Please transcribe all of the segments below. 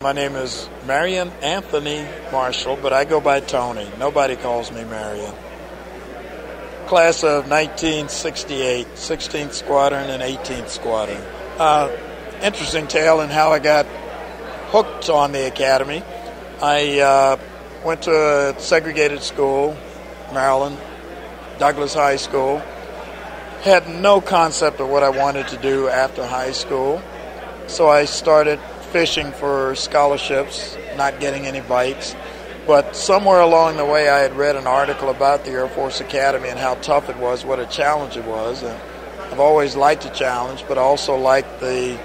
My name is Marion Anthony Marshall, but I go by Tony. Nobody calls me Marion. Class of 1968, 16th Squadron and 18th Squadron. Interesting tale in how I got hooked on the academy. I went to a segregated school, Maryland, Douglas High School. Had no concept of what I wanted to do after high school, so I started fishing for scholarships, not getting any bites. But somewhere along the way I had read an article about the Air Force Academy and how tough it was, what a challenge it was. And I've always liked a challenge, but also liked the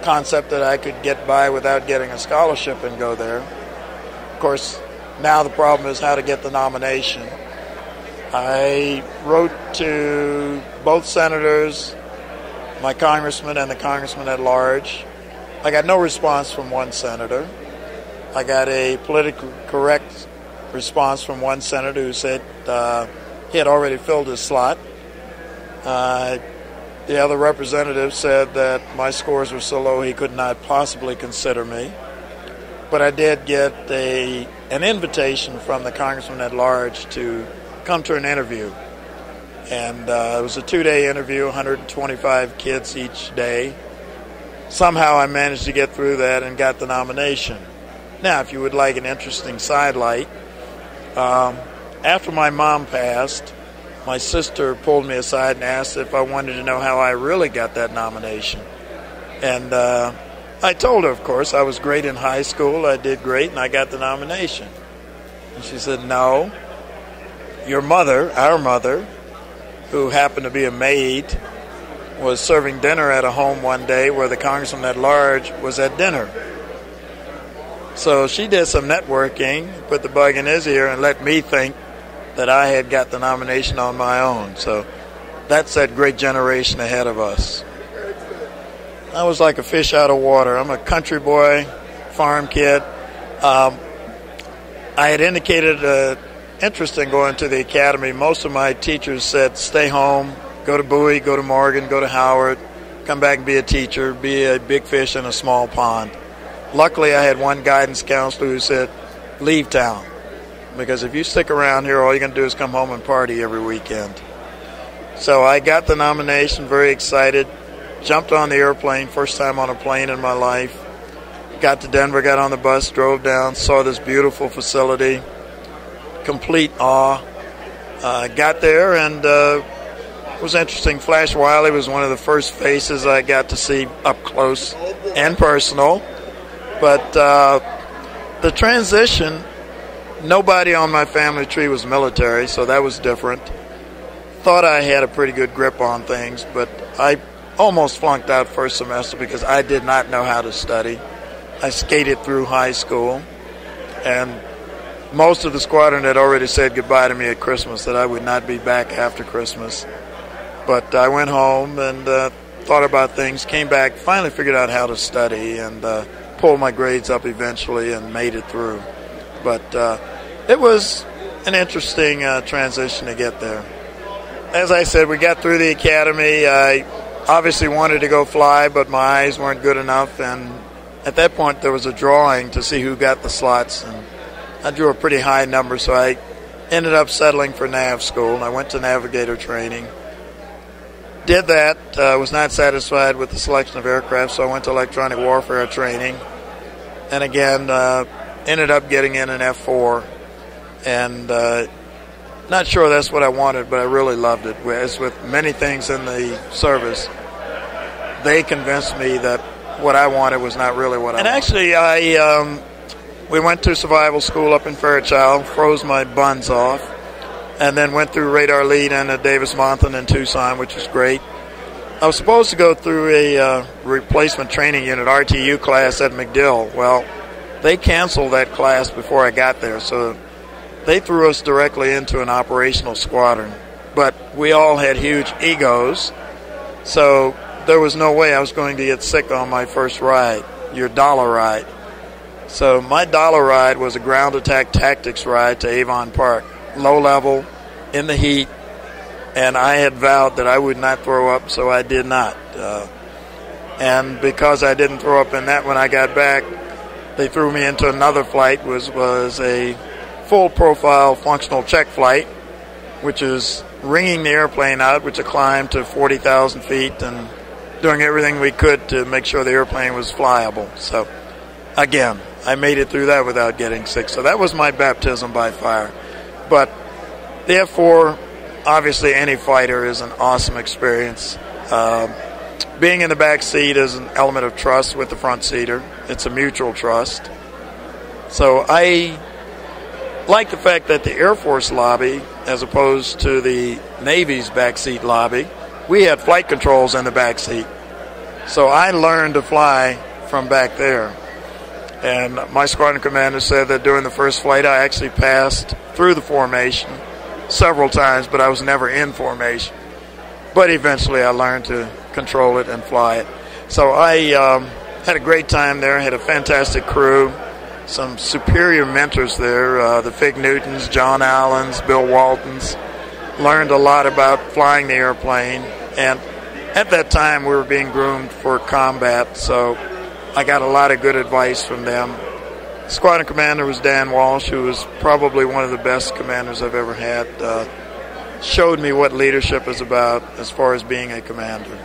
concept that I could get by without getting a scholarship and go there. Of course, now the problem is how to get the nomination. I wrote to both senators, my congressman and the congressman at large. I got no response from one senator. I got a politically correct response from one senator who said he had already filled his slot. The other representative said that my scores were so low he could not possibly consider me. But I did get an invitation from the congressman at large to come to an interview. And it was a 2-day interview, 125 kids each day. Somehow I managed to get through that and got the nomination. Now, if you would like an interesting sidelight, after my mom passed, my sister pulled me aside and asked if I wanted to know how I really got that nomination. And I told her, of course, I was great in high school, I did great, and I got the nomination. And she said, no, your mother, our mother, who happened to be a maid, was serving dinner at a home one day where the congressman at large was at dinner. So she did some networking, put the bug in his ear, and let me think that I had got the nomination on my own. So that's that great generation ahead of us. I was like a fish out of water. I'm a country boy, farm kid. I had indicated interest in going to the academy. Most of my teachers said, stay home, go to Bowie, go to Morgan, go to Howard, come back and be a teacher, be a big fish in a small pond. Luckily, I had one guidance counselor who said, leave town, because if you stick around here, all you're going to do is come home and party every weekend. So I got the nomination, very excited, jumped on the airplane, first time on a plane in my life, got to Denver, got on the bus, drove down, saw this beautiful facility, complete awe. Got there, and it was interesting. Flash Wiley was one of the first faces I got to see up close and personal. But the transition, nobody on my family tree was military, so that was different. Thought I had a pretty good grip on things, but I almost flunked out first semester because I did not know how to study. I skated through high school, and most of the squadron had already said goodbye to me at Christmas, that I would not be back after Christmas. But I went home and thought about things, came back, finally figured out how to study, and pulled my grades up eventually and made it through. But it was an interesting transition to get there. As I said, we got through the academy. I obviously wanted to go fly, but my eyes weren't good enough, and at that point there was a drawing to see who got the slots, and I drew a pretty high number, so I ended up settling for nav school, and I went to navigator training. Did that, was not satisfied with the selection of aircraft, so I went to electronic warfare training, and again ended up getting in an F4, and not sure that's what I wanted, but I really loved it. As with many things in the service, they convinced me that what I wanted was not really what I wanted. And actually, we went to survival school up in Fairchild, froze my buns off, and then went through radar lead and at Davis-Monthan in Tucson, which was great. I was supposed to go through a replacement training unit, RTU class at MacDill. Well, they canceled that class before I got there, so they threw us directly into an operational squadron. But we all had huge egos, so there was no way I was going to get sick on my first ride, your dollar ride. So my dollar ride was a ground attack tactics ride to Avon Park, low level, in the heat, and I had vowed that I would not throw up, so I did not. And because I didn't throw up in that when I got back, they threw me into another flight, was a full-profile functional check flight, which is ringing the airplane out, which is a climb to 40,000 feet, and doing everything we could to make sure the airplane was flyable. So, again, I made it through that without getting sick. So that was my baptism by fire. But therefore, obviously, any fighter is an awesome experience. Being in the back seat is an element of trust with the front seater. It's a mutual trust. So I like the fact that the Air Force lobby, as opposed to the Navy's backseat lobby, we had flight controls in the backseat. So I learned to fly from back there. And my squadron commander said that during the first flight I actually passed through the formation several times, but I was never in formation. But eventually I learned to control it and fly it. So I had a great time there, had a fantastic crew, some superior mentors there, the Fig Newtons, John Allens, Bill Waltons. Learned a lot about flying the airplane, and at that time we were being groomed for combat, so I got a lot of good advice from them. Squadron commander was Dan Walsh, who was probably one of the best commanders I've ever had. Showed me what leadership is about as far as being a commander.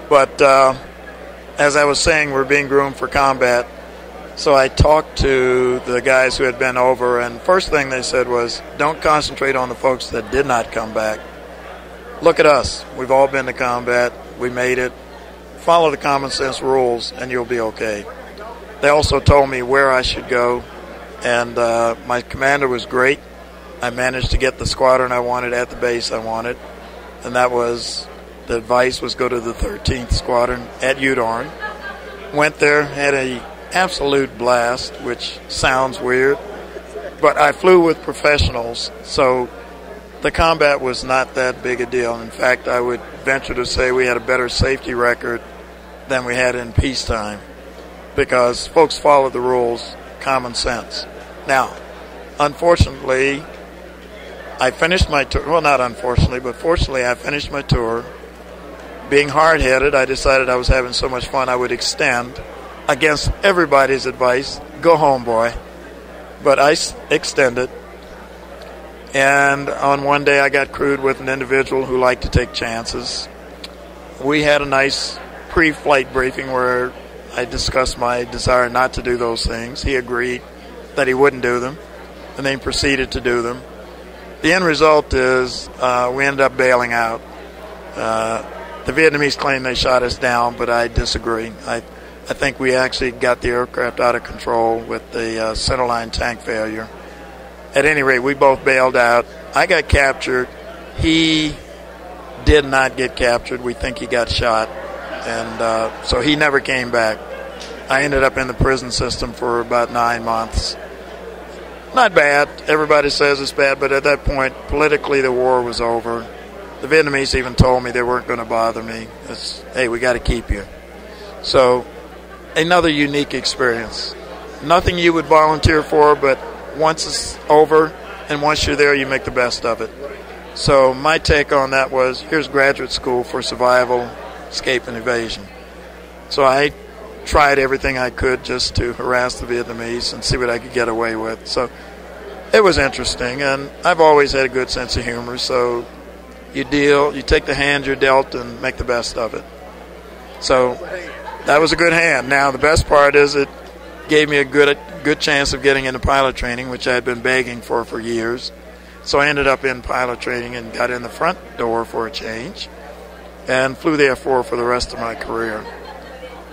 But as I was saying, we're being groomed for combat. So I talked to the guys who had been over, and first thing they said was, don't concentrate on the folks that did not come back. Look at us. We've all been to combat. We made it. Follow the common sense rules, and you'll be okay. They also told me where I should go, and my commander was great. I managed to get the squadron I wanted at the base I wanted, and that was, the advice was go to the 13th Squadron at Udorn. Went there, had a absolute blast, which sounds weird, but I flew with professionals, so the combat was not that big a deal. In fact, I would venture to say we had a better safety record than we had in peacetime, because folks followed the rules, common sense. Now, unfortunately, I finished my tour. Well, not unfortunately, but fortunately, I finished my tour. Being hard-headed, I decided I was having so much fun I would extend, against everybody's advice, go home, boy. But I extended. And on one day I got crewed with an individual who liked to take chances. We had a nice pre-flight briefing where I discussed my desire not to do those things. He agreed that he wouldn't do them, and then proceeded to do them. The end result is we ended up bailing out. The Vietnamese claim they shot us down, but I disagree. I think we actually got the aircraft out of control with the centerline tank failure. At any rate, we both bailed out. I got captured. He did not get captured. We think he got shot. And so he never came back. I ended up in the prison system for about 9 months. Not bad. Everybody says it's bad, but at that point, politically, the war was over. The Vietnamese even told me they weren't going to bother me. It's, hey, we got to keep you. So, another unique experience. Nothing you would volunteer for, but once it's over and once you're there, you make the best of it. So my take on that was, here's graduate school for survival, escape, and evasion. So I tried everything I could just to harass the Vietnamese and see what I could get away with. So it was interesting, and I've always had a good sense of humor. So you take the hand you're dealt and make the best of it. So that was a good hand. Now the best part is it gave me a good chance of getting into pilot training, which I had been begging for years. So I ended up in pilot training and got in the front door for a change and flew the F-4 for the rest of my career.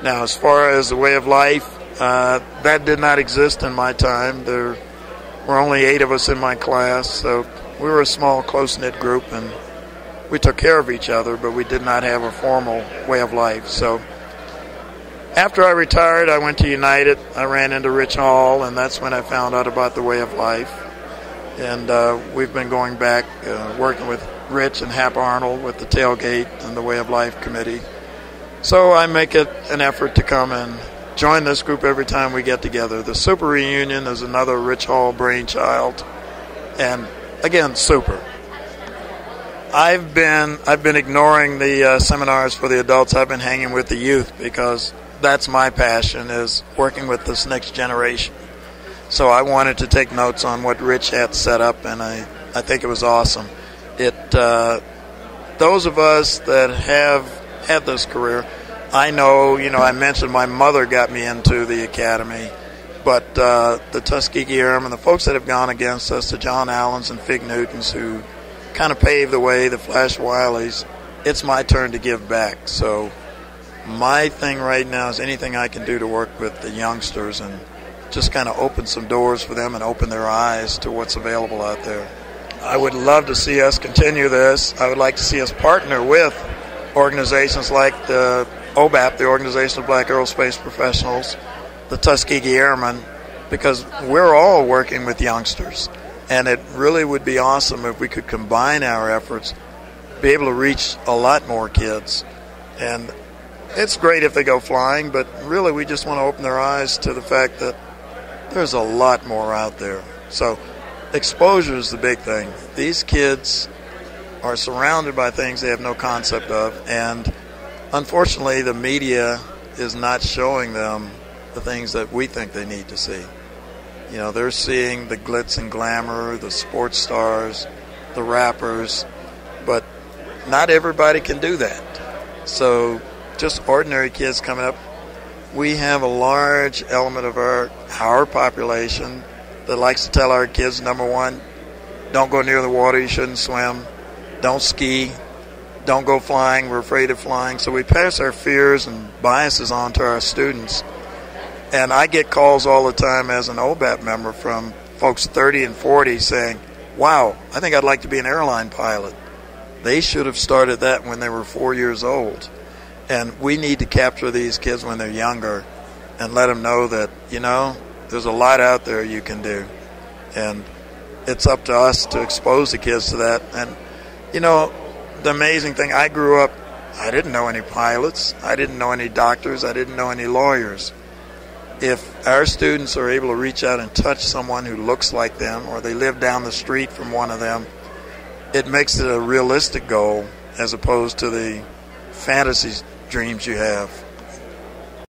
Now, as far as the way of life, that did not exist in my time. There were only 8 of us in my class, so we were a small, close-knit group, and we took care of each other, but we did not have a formal way of life. So after I retired, I went to United. I ran into Rich Hall, and that's when I found out about the way of life. And we've been going back, working with Rich and Hap Arnold with the Tailgate and the Way of Life Committee. So I make it an effort to come and join this group every time we get together. The Super Reunion is another Rich Hall brainchild. And again, super. I've been ignoring the seminars for the adults. I've been hanging with the youth because that's my passion, is working with this next generation. So I wanted to take notes on what Rich had set up, and I think it was awesome. Those of us that have had this career, I know, I mentioned my mother got me into the academy, but the Tuskegee Airmen, the folks that have gone against us, the John Allens and Fig Newtons, who kind of paved the way, the Flash Wileys, it's my turn to give back. So my thing right now is anything I can do to work with the youngsters and just kind of open some doors for them and open their eyes to what's available out there. I would love to see us continue this. I would like to see us partner with organizations like the OBAP, the Organization of Black Aerospace Professionals, the Tuskegee Airmen, because we're all working with youngsters. And it really would be awesome if we could combine our efforts, be able to reach a lot more kids. And it's great if they go flying, but really we just want to open their eyes to the fact that there's a lot more out there. So exposure is the big thing. These kids are surrounded by things they have no concept of, and unfortunately the media is not showing them the things that we think they need to see. They're seeing the glitz and glamour, the sports stars, the rappers, but not everybody can do that. So just ordinary kids coming up. We have a large element of our population that likes to tell our kids, number one, don't go near the water, you shouldn't swim, don't ski, don't go flying, we're afraid of flying. So we pass our fears and biases on to our students. And I get calls all the time as an OBAP member from folks 30 and 40 saying, wow, I think I'd like to be an airline pilot. They should have started that when they were 4 years old. And we need to capture these kids when they're younger and let them know that, there's a lot out there you can do. And it's up to us to expose the kids to that. And, the amazing thing, I grew up, I didn't know any pilots. I didn't know any doctors. I didn't know any lawyers. If our students are able to reach out and touch someone who looks like them, or they live down the street from one of them, it makes it a realistic goal as opposed to the fantasy dreams you have.